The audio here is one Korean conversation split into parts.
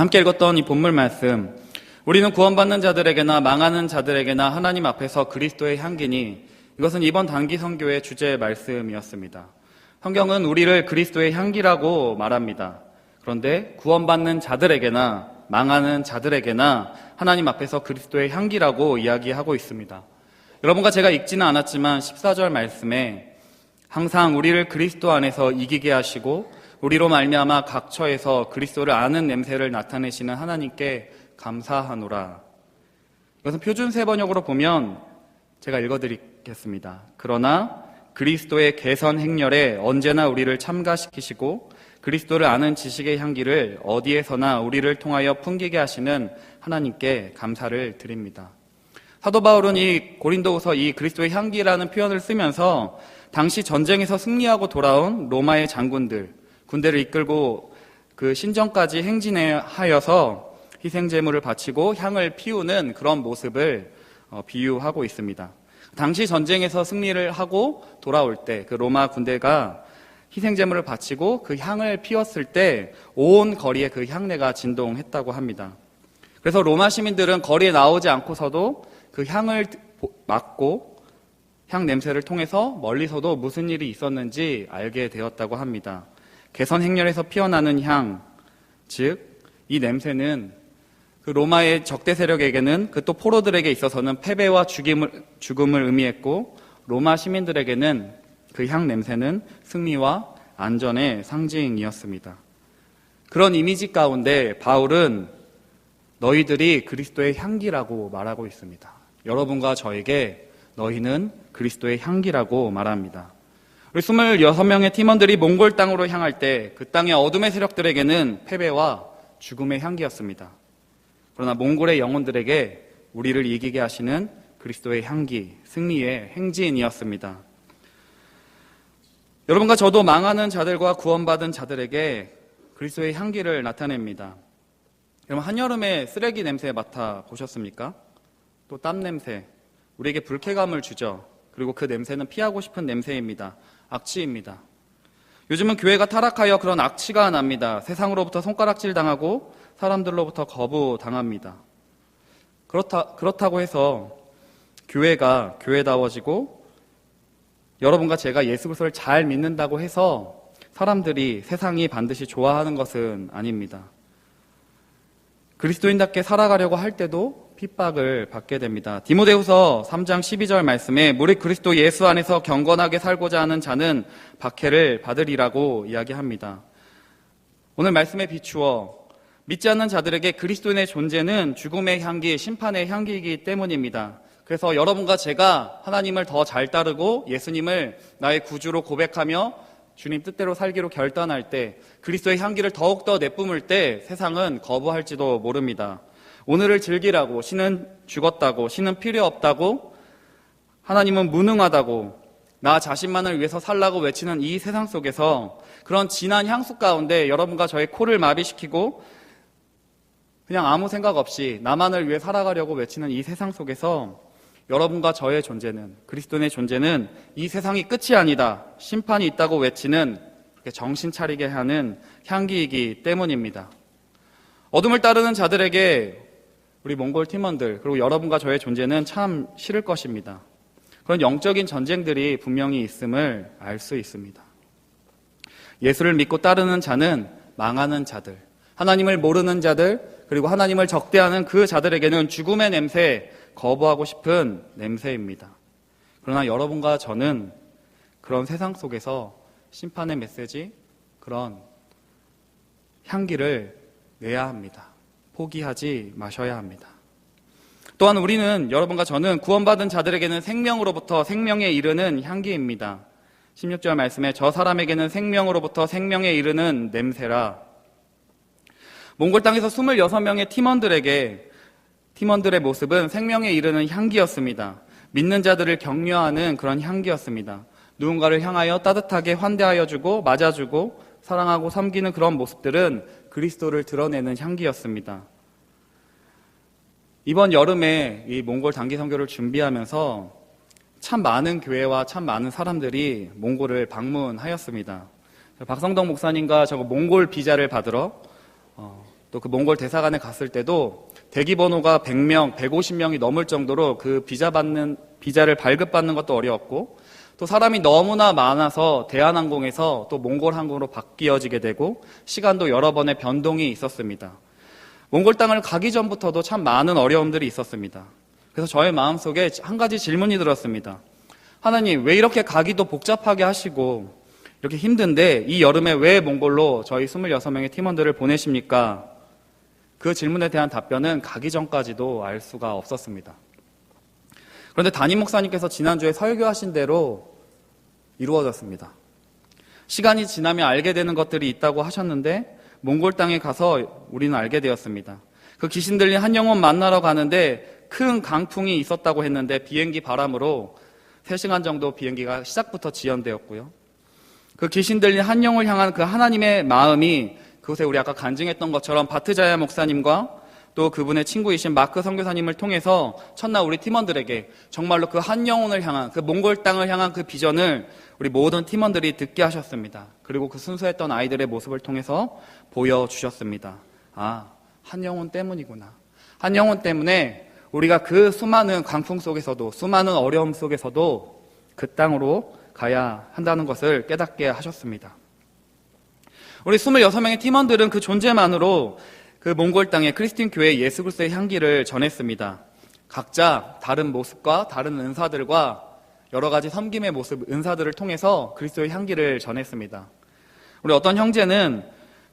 함께 읽었던 이 본문 말씀, 우리는 구원받는 자들에게나 망하는 자들에게나 하나님 앞에서 그리스도의 향기니, 이것은 이번 단기 선교의 주제 말씀이었습니다. 성경은 우리를 그리스도의 향기라고 말합니다. 그런데 구원받는 자들에게나 망하는 자들에게나 하나님 앞에서 그리스도의 향기라고 이야기하고 있습니다. 여러분과 제가 읽지는 않았지만 14절 말씀에 항상 우리를 그리스도 안에서 이기게 하시고 우리로 말미암아 각 처에서 그리스도를 아는 냄새를 나타내시는 하나님께 감사하노라. 이것은 표준 세번역으로 보면 제가 읽어드리겠습니다. 그러나 그리스도의 개선 행렬에 언제나 우리를 참가시키시고 그리스도를 아는 지식의 향기를 어디에서나 우리를 통하여 풍기게 하시는 하나님께 감사를 드립니다. 사도 바울은 이 고린도후서 이 그리스도의 향기라는 표현을 쓰면서 당시 전쟁에서 승리하고 돌아온 로마의 장군들, 군대를 이끌고 그 신전까지 행진하여서 희생제물을 바치고 향을 피우는 그런 모습을 비유하고 있습니다. 당시 전쟁에서 승리를 하고 돌아올 때 그 로마 군대가 희생제물을 바치고 그 향을 피웠을 때 온 거리에 그 향내가 진동했다고 합니다. 그래서 로마 시민들은 거리에 나오지 않고서도 그 향을 맡고 향 냄새를 통해서 멀리서도 무슨 일이 있었는지 알게 되었다고 합니다. 개선 행렬에서 피어나는 향, 즉 이 냄새는 그 로마의 적대 세력에게는 그 또 포로들에게 있어서는 패배와 죽음을 의미했고, 로마 시민들에게는 그 향 냄새는 승리와 안전의 상징이었습니다. 그런 이미지 가운데 바울은 너희들이 그리스도의 향기라고 말하고 있습니다. 여러분과 저에게 너희는 그리스도의 향기라고 말합니다. 우리 26명의 팀원들이 몽골 땅으로 향할 때 그 땅의 어둠의 세력들에게는 패배와 죽음의 향기였습니다. 그러나 몽골의 영혼들에게 우리를 이기게 하시는 그리스도의 향기, 승리의 행진이었습니다. 여러분과 저도 망하는 자들과 구원받은 자들에게 그리스도의 향기를 나타냅니다. 여러분, 한여름에 쓰레기 냄새 맡아보셨습니까? 또 땀 냄새, 우리에게 불쾌감을 주죠. 그리고 그 냄새는 피하고 싶은 냄새입니다. 악취입니다. 요즘은 교회가 타락하여 그런 악취가 납니다. 세상으로부터 손가락질 당하고 사람들로부터 거부당합니다. 그렇다고 해서 교회가 교회다워지고 여러분과 제가 예수 그리스도를 잘 믿는다고 해서 사람들이, 세상이 반드시 좋아하는 것은 아닙니다. 그리스도인답게 살아가려고 할 때도 핍박을 받게 됩니다. 디모데후서 3장 12절 말씀에 무릇 그리스도 예수 안에서 경건하게 살고자 하는 자는 박해를 받으리라고 이야기합니다. 오늘 말씀에 비추어 믿지 않는 자들에게 그리스도인의 존재는 죽음의 향기, 심판의 향기이기 때문입니다. 그래서 여러분과 제가 하나님을 더 잘 따르고 예수님을 나의 구주로 고백하며 주님 뜻대로 살기로 결단할 때, 그리스도의 향기를 더욱더 내뿜을 때 세상은 거부할지도 모릅니다. 오늘을 즐기라고, 신은 죽었다고, 신은 필요 없다고, 하나님은 무능하다고, 나 자신만을 위해서 살라고 외치는 이 세상 속에서 그런 진한 향수 가운데 여러분과 저의 코를 마비시키고 그냥 아무 생각 없이 나만을 위해 살아가려고 외치는 이 세상 속에서 여러분과 저의 존재는, 그리스도인의 존재는 이 세상이 끝이 아니다, 심판이 있다고 외치는, 그렇게 정신 차리게 하는 향기이기 때문입니다. 어둠을 따르는 자들에게 우리 몽골 팀원들, 그리고 여러분과 저의 존재는 참 싫을 것입니다. 그런 영적인 전쟁들이 분명히 있음을 알 수 있습니다. 예수를 믿고 따르는 자는 망하는 자들, 하나님을 모르는 자들, 그리고 하나님을 적대하는 그 자들에게는 죽음의 냄새, 거부하고 싶은 냄새입니다. 그러나 여러분과 저는 그런 세상 속에서 심판의 메시지, 그런 향기를 내야 합니다. 포기하지 마셔야 합니다. 또한 우리는, 여러분과 저는 구원받은 자들에게는 생명으로부터 생명에 이르는 향기입니다. 16절 말씀에 저 사람에게는 생명으로부터 생명에 이르는 냄새라. 몽골 땅에서 26명의 팀원들의 모습은 생명에 이르는 향기였습니다. 믿는 자들을 격려하는 그런 향기였습니다. 누군가를 향하여 따뜻하게 환대하여 주고 맞아주고 사랑하고 섬기는 그런 모습들은 그리스도를 드러내는 향기였습니다. 이번 여름에 이 몽골 단기 선교를 준비하면서 참 많은 교회와 참 많은 사람들이 몽골을 방문하였습니다. 박성덕 목사님과 저 몽골 비자를 받으러 또 그 몽골 대사관에 갔을 때도 대기 번호가 100명, 150명이 넘을 정도로 그 비자를 발급받는 것도 어려웠고, 또 사람이 너무나 많아서 대한항공에서 또 몽골 항공으로 바뀌어지게 되고 시간도 여러 번의 변동이 있었습니다. 몽골 땅을 가기 전부터도 참 많은 어려움들이 있었습니다. 그래서 저의 마음속에 한 가지 질문이 들었습니다. 하나님, 왜 이렇게 가기도 복잡하게 하시고 이렇게 힘든데 이 여름에 왜 몽골로 저희 26명의 팀원들을 보내십니까? 그 질문에 대한 답변은 가기 전까지도 알 수가 없었습니다. 그런데 담임 목사님께서 지난주에 설교하신 대로 이루어졌습니다. 시간이 지나면 알게 되는 것들이 있다고 하셨는데 몽골 땅에 가서 우리는 알게 되었습니다. 그 귀신 들린 한 영혼 만나러 가는데 큰 강풍이 있었다고 했는데 비행기 바람으로 3시간 정도 비행기가 시작부터 지연되었고요. 그 귀신 들린 한 영혼을 향한 그 하나님의 마음이 그곳에 우리 아까 간증했던 것처럼 바트자야 목사님과 또 그분의 친구이신 마크 선교사님을 통해서 첫날 우리 팀원들에게 정말로 그 한 영혼을 향한, 그 몽골 땅을 향한 그 비전을 우리 모든 팀원들이 듣게 하셨습니다. 그리고 그 순수했던 아이들의 모습을 통해서 보여주셨습니다. 아, 한 영혼 때문이구나. 한 영혼 때문에 우리가 그 수많은 강풍 속에서도, 수많은 어려움 속에서도 그 땅으로 가야 한다는 것을 깨닫게 하셨습니다. 우리 26명의 팀원들은 그 존재만으로 그 몽골 땅의 크리스틴 교회 예수 그리스도의 향기를 전했습니다. 각자 다른 모습과 다른 은사들과 여러 가지 섬김의 모습, 은사들을 통해서 그리스도의 향기를 전했습니다. 우리 어떤 형제는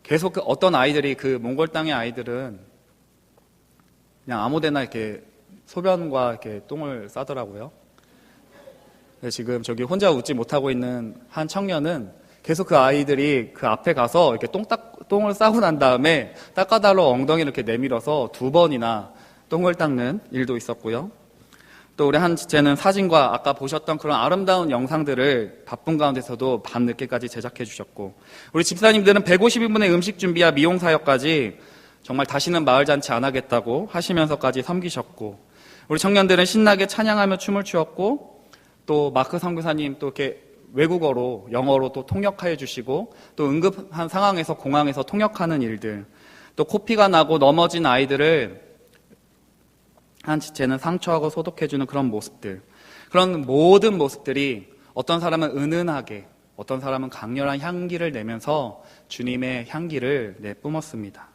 계속 어떤 아이들이 그 몽골 땅의 아이들은 그냥 아무데나 이렇게 소변과 이렇게 똥을 싸더라고요. 지금 저기 혼자 웃지 못하고 있는 한 청년은 계속 그 아이들이 그 앞에 가서 이렇게 똥을 싸고 난 다음에 닦아달라고 엉덩이를 이렇게 내밀어서 2번이나 똥을 닦는 일도 있었고요. 또 우리 한 지체는 사진과 아까 보셨던 그런 아름다운 영상들을 바쁜 가운데서도 밤늦게까지 제작해 주셨고, 우리 집사님들은 150인분의 음식 준비와 미용 사역까지 정말 다시는 마을 잔치 안 하겠다고 하시면서까지 섬기셨고, 우리 청년들은 신나게 찬양하며 춤을 추었고, 또 마크 선교사님 또 이렇게 외국어로, 영어로 또 통역해 주시고, 또 응급한 상황에서 공항에서 통역하는 일들, 또 코피가 나고 넘어진 아이들을 한 지체는 상처하고 소독해주는 그런 모습들, 그런 모든 모습들이 어떤 사람은 은은하게, 어떤 사람은 강렬한 향기를 내면서 주님의 향기를 내뿜었습니다.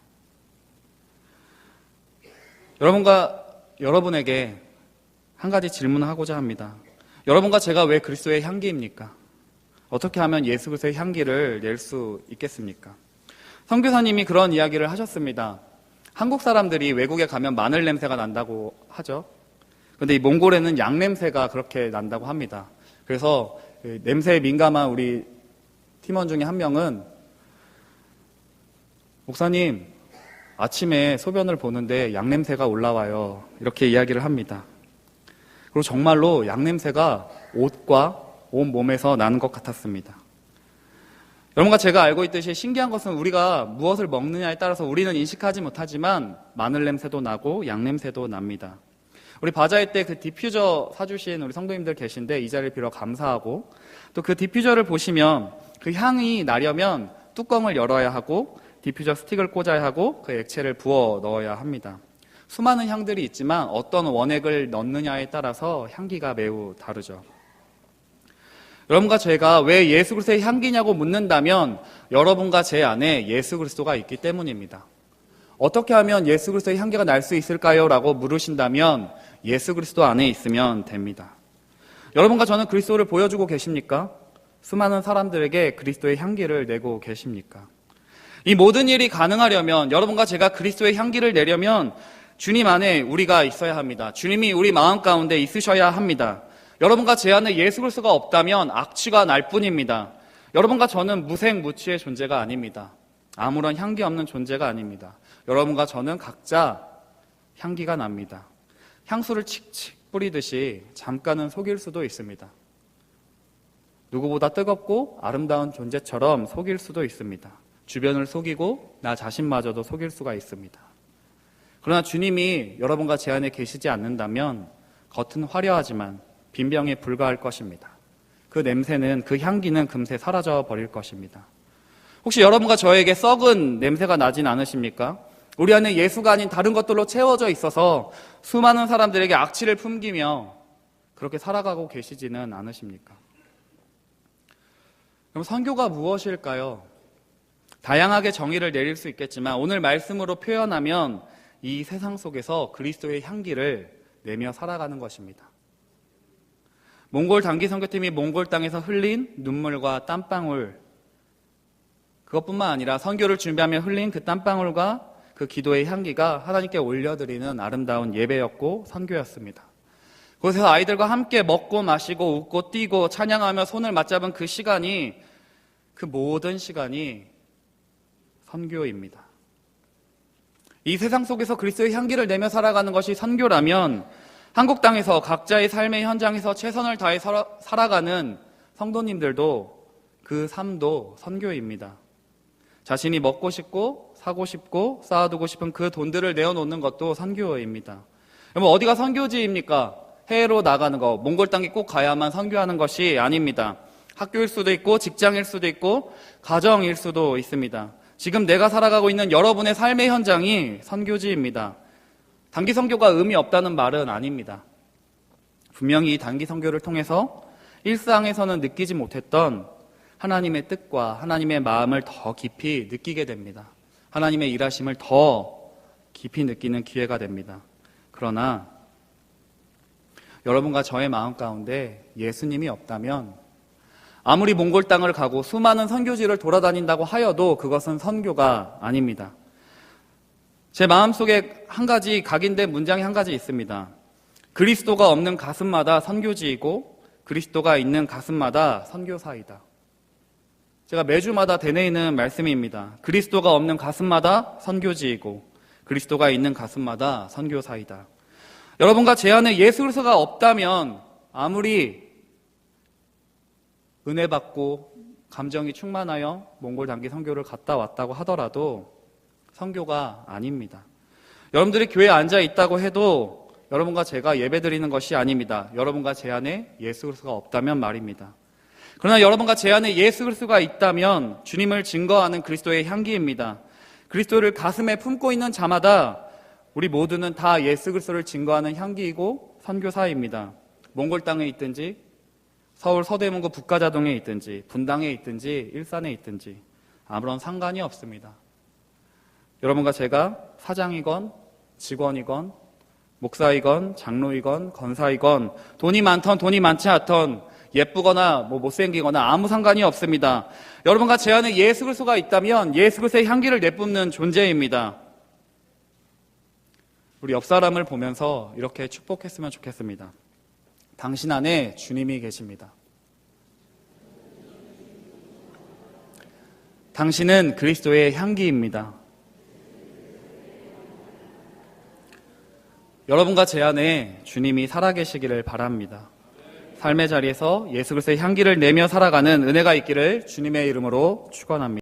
여러분에게 한 가지 질문을 하고자 합니다. 여러분과 제가 왜 그리스도의 향기입니까? 어떻게 하면 예수 그리스도의 향기를 낼 수 있겠습니까? 선교사님이 그런 이야기를 하셨습니다. 한국 사람들이 외국에 가면 마늘 냄새가 난다고 하죠. 그런데 이 몽골에는 양 냄새가 그렇게 난다고 합니다. 그래서 냄새에 민감한 우리 팀원 중에 한 명은 목사님, 아침에 소변을 보는데 양 냄새가 올라와요. 이렇게 이야기를 합니다. 그리고 정말로 양 냄새가 옷과 온 몸에서 나는 것 같았습니다. 여러분과 제가 알고 있듯이 신기한 것은 우리가 무엇을 먹느냐에 따라서 우리는 인식하지 못하지만 마늘 냄새도 나고 양 냄새도 납니다. 우리 바자회 때 그 디퓨저 사주신 우리 성도님들 계신데 이 자리를 빌어 감사하고, 또 그 디퓨저를 보시면 그 향이 나려면 뚜껑을 열어야 하고 디퓨저 스틱을 꽂아야 하고 그 액체를 부어 넣어야 합니다. 수많은 향들이 있지만 어떤 원액을 넣느냐에 따라서 향기가 매우 다르죠. 여러분과 제가 왜 예수 그리스도의 향기냐고 묻는다면 여러분과 제 안에 예수 그리스도가 있기 때문입니다. 어떻게 하면 예수 그리스도의 향기가 날 수 있을까요? 라고 물으신다면 예수 그리스도 안에 있으면 됩니다. 여러분과 저는 그리스도를 보여주고 계십니까? 수많은 사람들에게 그리스도의 향기를 내고 계십니까? 이 모든 일이 가능하려면, 여러분과 제가 그리스도의 향기를 내려면 주님 안에 우리가 있어야 합니다. 주님이 우리 마음 가운데 있으셔야 합니다. 여러분과 제 안에 예수 그리스도가 없다면 악취가 날 뿐입니다. 여러분과 저는 무색무취의 존재가 아닙니다. 아무런 향기 없는 존재가 아닙니다. 여러분과 저는 각자 향기가 납니다. 향수를 칙칙 뿌리듯이 잠깐은 속일 수도 있습니다. 누구보다 뜨겁고 아름다운 존재처럼 속일 수도 있습니다. 주변을 속이고 나 자신마저도 속일 수가 있습니다. 그러나 주님이 여러분과 제 안에 계시지 않는다면 겉은 화려하지만 빈병에 불과할 것입니다. 그 냄새는, 그 향기는 금세 사라져 버릴 것입니다. 혹시 여러분과 저에게 썩은 냄새가 나진 않으십니까? 우리 안에 예수가 아닌 다른 것들로 채워져 있어서 수많은 사람들에게 악취를 품기며 그렇게 살아가고 계시지는 않으십니까? 그럼 선교가 무엇일까요? 다양하게 정의를 내릴 수 있겠지만 오늘 말씀으로 표현하면 이 세상 속에서 그리스도의 향기를 내며 살아가는 것입니다. 몽골 단기 선교팀이 몽골 땅에서 흘린 눈물과 땀방울, 그것뿐만 아니라 선교를 준비하며 흘린 그 땀방울과 그 기도의 향기가 하나님께 올려드리는 아름다운 예배였고 선교였습니다. 거기서 아이들과 함께 먹고 마시고 웃고 뛰고 찬양하며 손을 맞잡은 그 시간이, 그 모든 시간이 선교입니다. 이 세상 속에서 그리스도의 향기를 내며 살아가는 것이 선교라면 한국 땅에서 각자의 삶의 현장에서 최선을 다해 살아가는 성도님들도 그 삶도 선교입니다. 자신이 먹고 싶고 사고 싶고 쌓아두고 싶은 그 돈들을 내어놓는 것도 선교입니다. 여러분, 어디가 선교지입니까? 해외로 나가는 거, 몽골 땅에 꼭 가야만 선교하는 것이 아닙니다. 학교일 수도 있고 직장일 수도 있고 가정일 수도 있습니다. 지금 내가 살아가고 있는 여러분의 삶의 현장이 선교지입니다. 단기 선교가 의미 없다는 말은 아닙니다. 분명히 이 단기 선교를 통해서 일상에서는 느끼지 못했던 하나님의 뜻과 하나님의 마음을 더 깊이 느끼게 됩니다. 하나님의 일하심을 더 깊이 느끼는 기회가 됩니다. 그러나 여러분과 저의 마음 가운데 예수님이 없다면 아무리 몽골 땅을 가고 수많은 선교지를 돌아다닌다고 하여도 그것은 선교가 아닙니다. 제 마음속에 한 가지 각인된 문장이 한 가지 있습니다. 그리스도가 없는 가슴마다 선교지이고 그리스도가 있는 가슴마다 선교사이다. 제가 매주마다 되뇌이는 말씀입니다. 그리스도가 없는 가슴마다 선교지이고 그리스도가 있는 가슴마다 선교사이다. 여러분과 제 안에 예수 그리스도가 없다면 아무리 은혜 받고 감정이 충만하여 몽골 단기 선교를 갔다 왔다고 하더라도 선교가 아닙니다. 여러분들이 교회에 앉아 있다고 해도 여러분과 제가 예배드리는 것이 아닙니다. 여러분과 제 안에 예수 그리스도가 없다면 말입니다. 그러나 여러분과 제 안에 예수 그리스도가 있다면 주님을 증거하는 그리스도의 향기입니다. 그리스도를 가슴에 품고 있는 자마다 우리 모두는 다 예수 그리스도를 증거하는 향기이고 선교사입니다. 몽골 땅에 있든지 서울 서대문구 북가자동에 있든지 분당에 있든지 일산에 있든지 아무런 상관이 없습니다. 여러분과 제가 사장이건 직원이건 목사이건 장로이건 권사이건 돈이 많던 돈이 많지 않던 예쁘거나 못생기거나 아무 상관이 없습니다. 여러분과 제 안에 예수 그리스도가 있다면 예수 그리스도의 향기를 내뿜는 존재입니다. 우리 옆 사람을 보면서 이렇게 축복했으면 좋겠습니다. 당신 안에 주님이 계십니다. 당신은 그리스도의 향기입니다. 여러분과 제 안에 주님이 살아계시기를 바랍니다. 삶의 자리에서 예수 그리스도의 향기를 내며 살아가는 은혜가 있기를 주님의 이름으로 축원합니다.